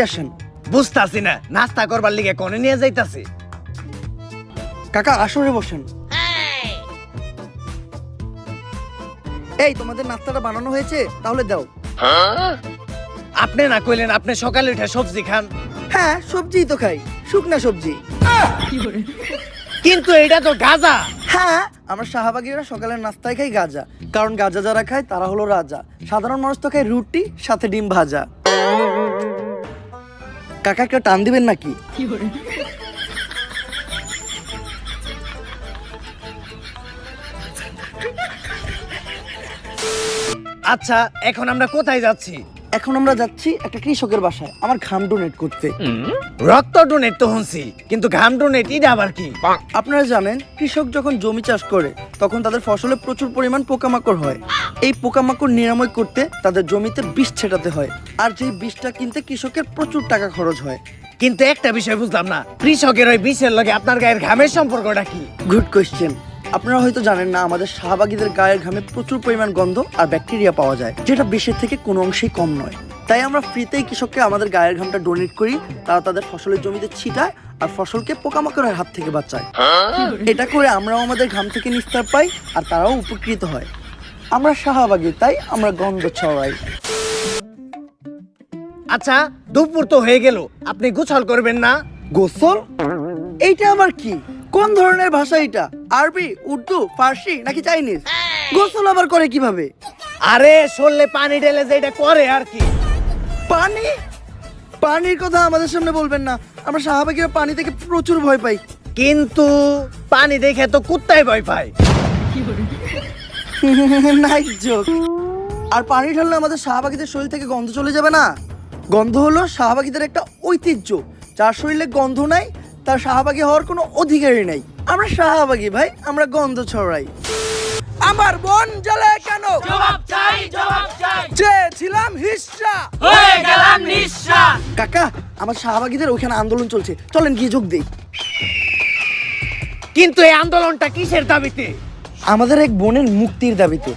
আসেন। বুঝতাছি না নাস্তা করবার লিগে কোনে নিয়ে যাইতাছি। কাকা আসরে বসেন। এই তোমাদের নাস্তাটা বানানো হয়েছে, তাহলে দাও। আপনি না কইলেন আপনি সকালে উঠে সবজি খান? হ্যাঁ, সবজিই তো খাই, শুকনা সবজি। কিন্তু এটা তো গাজা। হ্যাঁ, আমরা শাহবাগীরা সকালের নাস্তায় খাই গাজা, কারণ গাজা যারা খায় তারা হলো রাজা। সাধারণ মানুষ তো খায় রুটি সাথে ডিম ভাজা। কাকা একটা টান দিবেন নাকি? আচ্ছা, এখন আমরা কোথায় যাচ্ছি? এখন আমরা যাচ্ছি একটা কৃষকের বাসায় আমার ঘাম ডোনেট করতে। রক্ত ডোনেট তো শুনছি, কিন্তু ঘাম ডোনেট এটা আবার কি? আপনারা জানেন, কৃষক যখন জমি চাষ করে তখন তাদের ফসলে প্রচুর পরিমাণ পোকামাকড় হয়। এই পোকামাকড় নিরাময় করতে তাদের জমিতে বিষ ছেটাতে হয়, আর যেই বিষটা কিনতে কৃষকের প্রচুর টাকা খরচ হয়। কিন্তু একটা বিষয় বুঝলাম না, কৃষকের ওই বিষের লগে আপনার গায়ের ঘামের সম্পর্কটা কি? Good question. আপনারা হয়তো জানেন না, আমাদের শাহবাগীদের গায়ের ঘামে প্রচুর পরিমাণ গন্ধ আর ব্যাকটেরিয়া পাওয়া যায়, যেটা বিষের থেকে কোনো অংশেই কম নয়। তাই আমরা ফ্রিতেই কৃষককে আমাদের গায়ের ঘামটা ডোনেট করি, তারা তাদের ফসলের জমিতে ছিটায় আর ফসলকে পোকামাকড়ের হাত থেকে বাঁচায়। এটা করে আমরাও আমাদের ঘাম থেকে নিস্তার পাই আর তারাও উপকৃত হয়। আমরা শাহবাগী, তাই আমরা গন্ধ ছড়াই। আচ্ছা, দুপুর তো হয়ে গেল, আপনি গোসল করবেন না? গোসল? এইটা আবার কি? কোন ধরনের ভাষা এটা? আরবি, উর্দু, ফার্সি নাকি চাইনিজ? গোসল আবার করে কিভাবে? আরে শরীরে পানি ঢেলে যেটা করে আর কি। পানি? পানির কথা আমাদের সামনে বলবেন না, আমরা শাহবাগীরা পানি থেকে প্রচুর ভয় পাই। কিন্তু পানি দেখে তো কুত্তায় ভয় পায়। Nice joke. আর পানি ঢাললে আমাদের শাহবাগীদের শরীর থেকে গন্ধ চলে যাবে না? গন্ধ হলো শাহবাগীদের একটা ঐতিহ্য। যার শরীরে গন্ধ নাই তার শাহবাগী হওয়ার কোনো অধিকারই নাই। আমরা শাহবাগী ভাই, আমরা গন্ধ ছড়াই। আমার মন জ্বলে কেন? জবাব চাই, জবাব চাই। চেয়েছিলাম হিস্সা, হয়ে গেলাম নিঃস্বা। কাকা আমার শাহবাগীদের ওখানে আন্দোলন চলছে, চলেন গিয়ে যোগ দেই। কিন্তু এই আন্দোলনটা কিসের দাবিতে? আমাদের এক বোনের মুক্তির দাবিতে।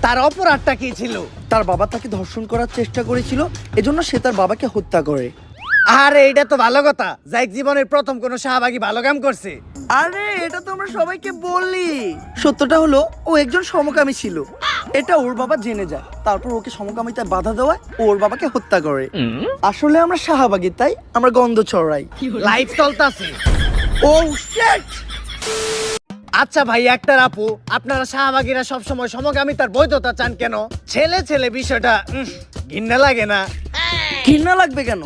তার অপরাধটা কি ছিল? তার বাবা তাকে ধর্ষণ করার চেষ্টা করেছিল, এজন্য সে তার বাবাকে হত্যা করে। আরে এটা তো ভালো কথা, যাই জীবনের প্রথম কোনো শাহবাগী ভালো কাম করছে। আরে এটা তো আমরা সবাইকে বলি। সত্যটা হলো ও একজন সমকামী ছিল, এটা ওর বাবা জেনে যায়, তারপর ওকে সমকামিতায় বাধা দেওয়ায় ও ওর বাবাকে হত্যা করে। আসলে আমরা শাহবাগী, তাই আমরা গন্ধ ছড়াই। লাইফ চলতাছে। ও শিট! আচ্ছা ভাই, একটা আপু, আপনারা শাহবাগীরা সবসময় সমকামিতার বৈধতা চান কেন? ছেলে ছেলে বিষয়টা ঘৃণা লাগে না? ঘৃণা লাগবে কেন?